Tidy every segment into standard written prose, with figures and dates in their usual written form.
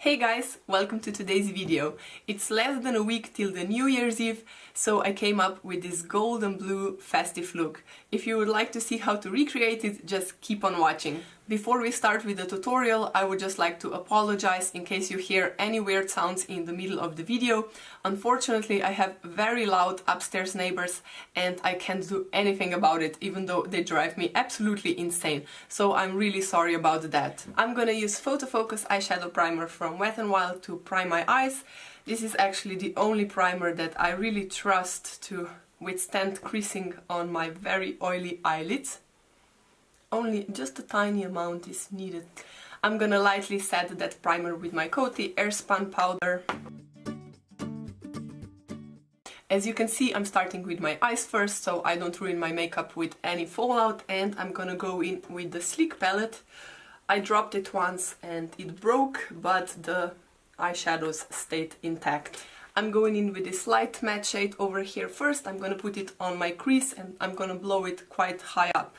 Hey guys, welcome to today's video. It's less than a week till the New Year's Eve, so I came up with this gold and blue festive look. If you would like to see how to recreate it, just keep on watching. Before we start with the tutorial, I would just like to apologize in case you hear any weird sounds in the middle of the video. Unfortunately, I have very loud upstairs neighbors and I can't do anything about it, even though they drive me absolutely insane. So I'm really sorry about that. I'm gonna use Photofocus eyeshadow primer from Wet n Wild to prime my eyes. This is actually the only primer that I really trust to withstand creasing on my very oily eyelids. Only just a tiny amount is needed. I'm gonna lightly set that primer with my Coty Airuspun powder. As you can see, I'm starting with my eyes first, so I don't ruin my makeup with any fallout, and I'm gonna go in with the Sleek palette. I dropped it once and it broke, but the eyeshadows stayed intact. I'm going in with this light matte shade over here first. I'm gonna put it on my crease and I'm gonna blow it quite high up.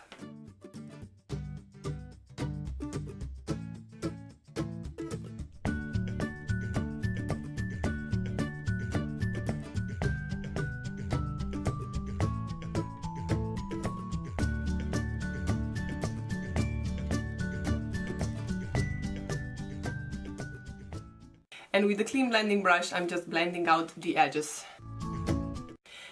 And with the clean blending brush, I'm just blending out the edges.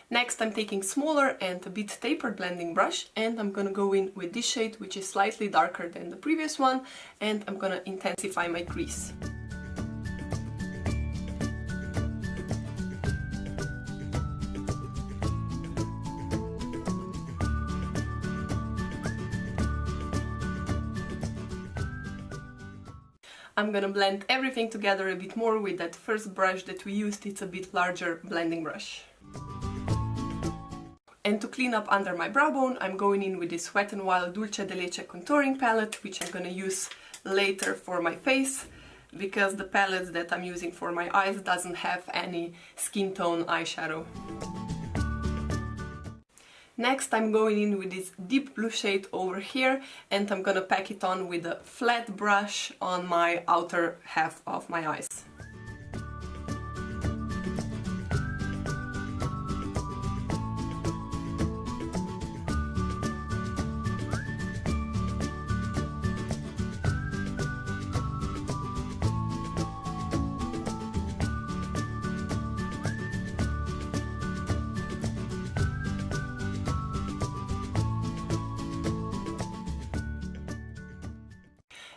Next, I'm taking smaller and a bit tapered blending brush, and I'm gonna go in with this shade, which is slightly darker than the previous one, and I'm gonna intensify my crease. I'm gonna blend everything together a bit more with that first brush that we used. It's a bit larger blending brush. And to clean up under my brow bone, I'm going in with this Wet n Wild Dulce de Leche contouring palette, which I'm gonna use later for my face, because the palette that I'm using for my eyes doesn't have any skin tone eyeshadow. Next, I'm going in with this deep blue shade over here, and I'm gonna pack it on with a flat brush on my outer half of my eyes.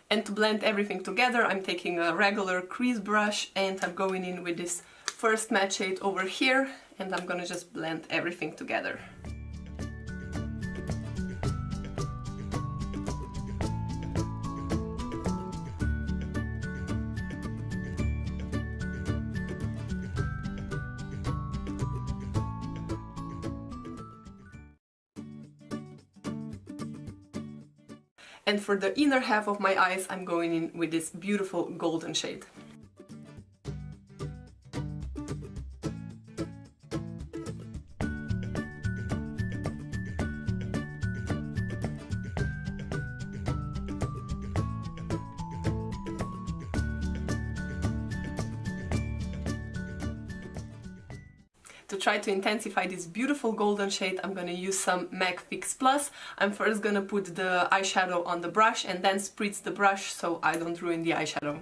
And to blend everything together, I'm taking a regular crease brush and I'm going in with this first matte shade over here, and I'm gonna just blend everything together. And for the inner half of my eyes, I'm going in with this beautiful golden shade. To try to intensify this beautiful golden shade, I'm gonna use some MAC Fix Plus. I'm first gonna put the eyeshadow on the brush and then spritz the brush so I don't ruin the eyeshadow.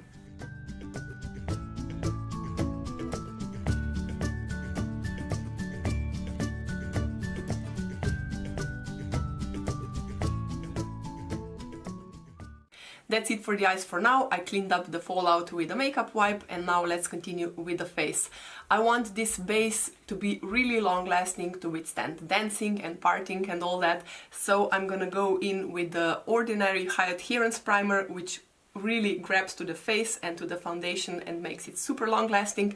That's it for the eyes for now. I cleaned up the fallout with a makeup wipe, and now let's continue with the face. I want this base to be really long lasting, to withstand dancing and partying and all that, so I'm gonna go in with the ordinary High-Adherence primer, which really grabs to the face and to the foundation and makes it super long lasting.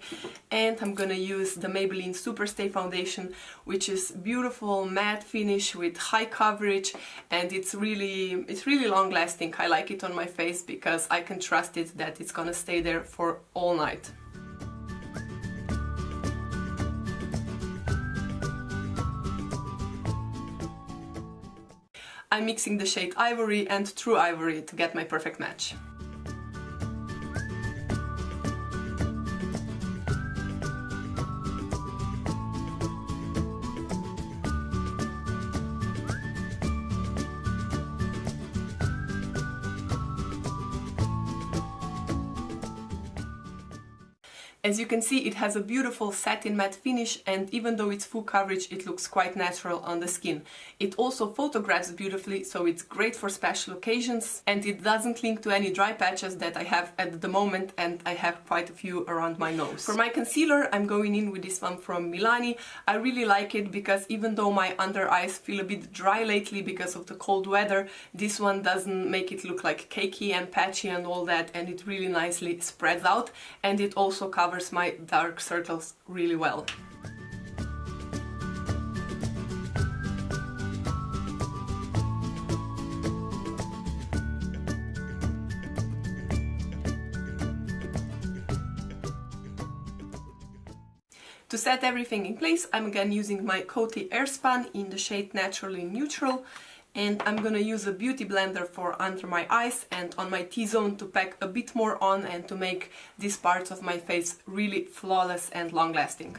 And I'm gonna use the Maybelline Superstay foundation, which is beautiful matte finish with high coverage, and it's really long lasting. I like it on my face because I can trust it that it's gonna stay there for all night. I'm mixing the shade Ivory and True Ivory to get my perfect match. As you can see, it has a beautiful satin matte finish, and even though it's full coverage, it looks quite natural on the skin. It also photographs beautifully, so it's great for special occasions, and it doesn't cling to any dry patches that I have at the moment, and I have quite a few around my nose. For my concealer, I'm going in with this one from Milani. I really like it because even though my under eyes feel a bit dry lately because of the cold weather, this one doesn't make it look like cakey and patchy and all that, and it really nicely spreads out, and it also covers my dark circles really well. To set everything in place, I'm again using my Coty Airuspun in the shade Naturally Neutral, and I'm gonna use a beauty blender for under my eyes and on my T-zone to pack a bit more on and to make these parts of my face really flawless and long-lasting.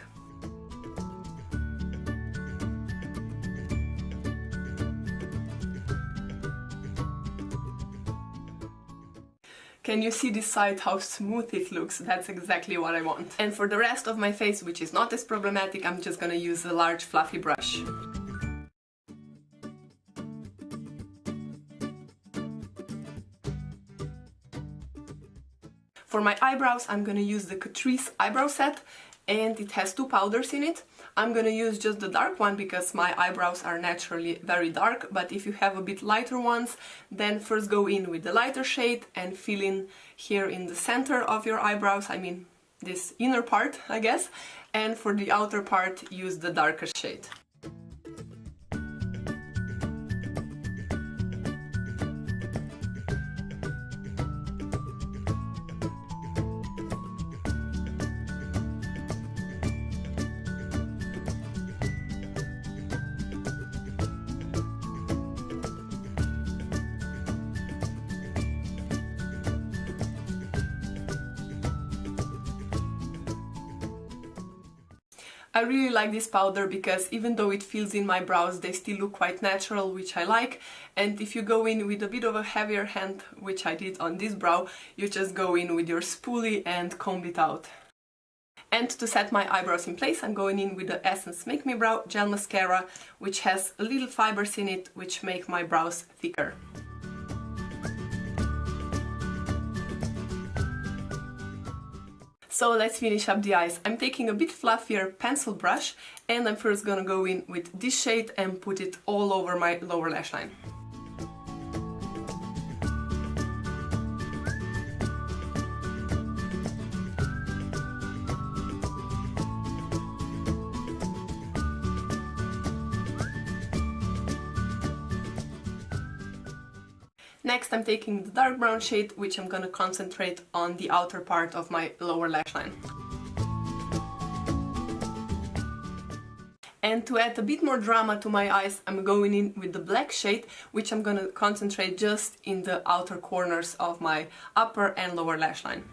Can you see this side, how smooth it looks? That's exactly what I want. And for the rest of my face, which is not as problematic, I'm just gonna use a large fluffy brush. For my eyebrows, I'm gonna use the Catrice Eyebrow Set, and it has two powders in it. I'm gonna use just the dark one because my eyebrows are naturally very dark, but if you have a bit lighter ones, then first go in with the lighter shade and fill in here in the center of your eyebrows, I mean this inner part, I guess, and for the outer part use the darker shade. I really like this powder because even though it fills in my brows, they still look quite natural, which I like. And if you go in with a bit of a heavier hand, which I did on this brow, you just go in with your spoolie and comb it out. And to set my eyebrows in place, I'm going in with the Essence Make Me Brow Gel Mascara, which has a little fibers in it, which make my brows thicker. So let's finish up the eyes. I'm taking a bit fluffier pencil brush, and I'm first gonna go in with this shade and put it all over my lower lash line. Next, I'm taking the dark brown shade, which I'm gonna concentrate on the outer part of my lower lash line. And to add a bit more drama to my eyes, I'm going in with the black shade, which I'm gonna concentrate just in the outer corners of my upper and lower lash line.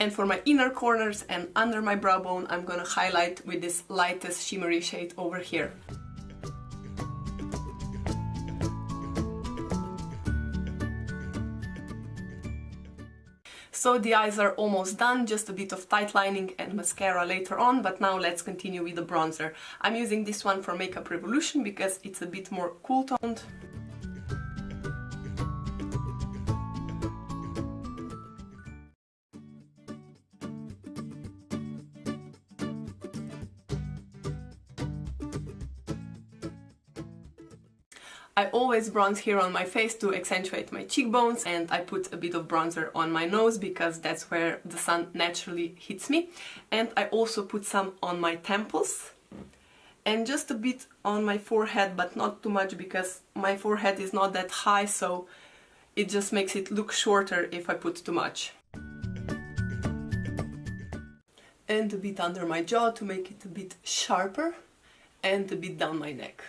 And for my inner corners and under my brow bone, I'm gonna highlight with this lightest shimmery shade over here. So the eyes are almost done, just a bit of tight lining and mascara later on, but now let's continue with the bronzer. I'm using this one from Makeup Revolution because it's a bit more cool toned. I always bronze here on my face to accentuate my cheekbones, and I put a bit of bronzer on my nose because that's where the sun naturally hits me. And I also put some on my temples and just a bit on my forehead, but not too much because my forehead is not that high, so it just makes it look shorter if I put too much. And a bit under my jaw to make it a bit sharper, and a bit down my neck.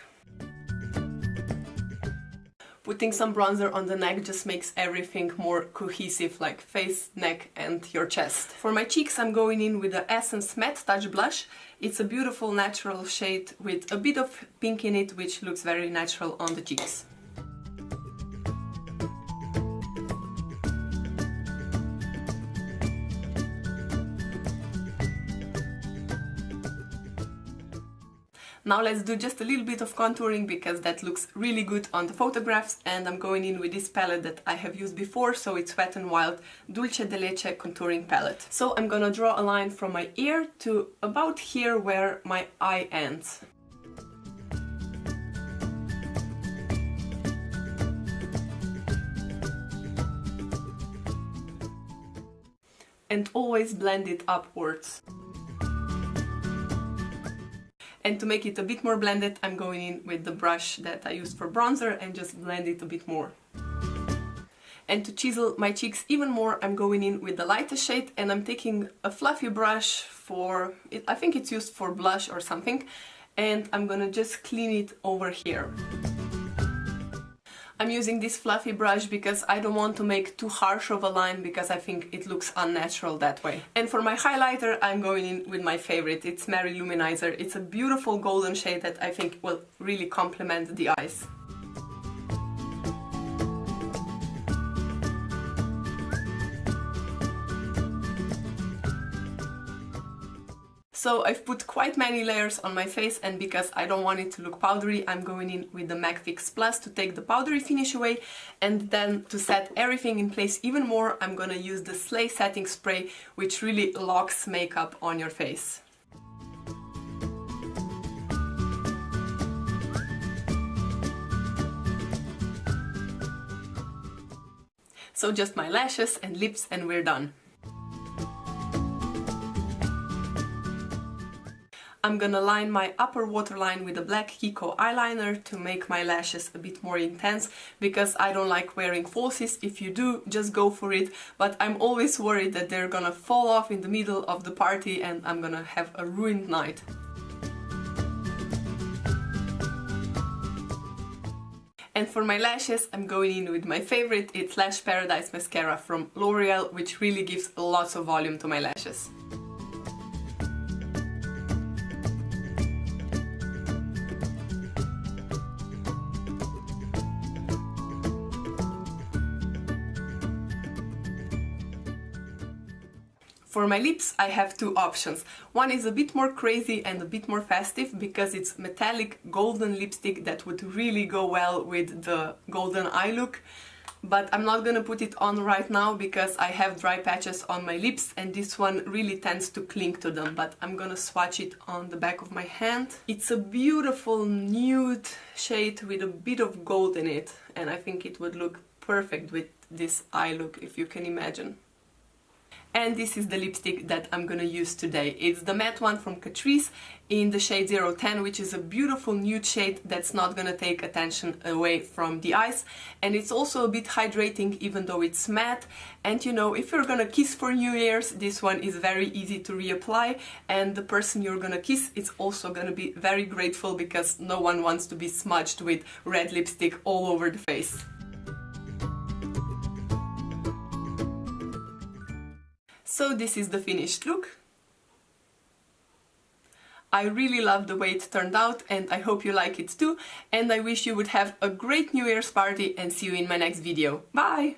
Putting some bronzer on the neck just makes everything more cohesive, like face, neck and your chest. For my cheeks I'm going in with the Essence Matte Touch Blush. It's a beautiful natural shade with a bit of pink in it, which looks very natural on the cheeks. Now let's do just a little bit of contouring because that looks really good on the photographs, and I'm going in with this palette that I have used before, so it's Wet n Wild Dulce de Leche contouring palette. So I'm gonna draw a line from my ear to about here where my eye ends. And always blend it upwards. And to make it a bit more blended, I'm going in with the brush that I used for bronzer and just blend it a bit more. And to chisel my cheeks even more, I'm going in with the lightest shade, and I'm taking a fluffy brush for, I think it's used for blush or something, and I'm gonna just clean it over here. I'm using this fluffy brush because I don't want to make too harsh of a line, because I think it looks unnatural that way. And for my highlighter I'm going in with my favorite, it's Mary Luminizer. It's a beautiful golden shade that I think will really complement the eyes. So I've put quite many layers on my face, and because I don't want it to look powdery, I'm going in with the MAC Fix Plus to take the powdery finish away, and then to set everything in place even more, I'm gonna use the Slay Setting Spray, which really locks makeup on your face. So just my lashes and lips and we're done. I'm gonna line my upper waterline with a black Kiko eyeliner to make my lashes a bit more intense, because I don't like wearing falsies. If you do, just go for it, but I'm always worried that they're gonna fall off in the middle of the party and I'm gonna have a ruined night. And for my lashes, I'm going in with my favorite, it's Lash Paradise Mascara from L'Oreal, which really gives lots of volume to my lashes. For my lips, I have two options. One is a bit more crazy and a bit more festive, because it's metallic golden lipstick that would really go well with the golden eye look. But I'm not gonna put it on right now because I have dry patches on my lips and this one really tends to cling to them, but I'm gonna swatch it on the back of my hand. It's a beautiful nude shade with a bit of gold in it, and I think it would look perfect with this eye look, if you can imagine. And this is the lipstick that I'm gonna use today. It's the matte one from Catrice in the shade 010, which is a beautiful nude shade that's not gonna take attention away from the eyes. And it's also a bit hydrating even though it's matte. And you know, if you're gonna kiss for New Year's, this one is very easy to reapply. And the person you're gonna kiss is also gonna be very grateful, because no one wants to be smudged with red lipstick all over the face. So this is the finished look. I really love the way it turned out and I hope you like it too, and I wish you would have a great New Year's party and see you in my next video. Bye!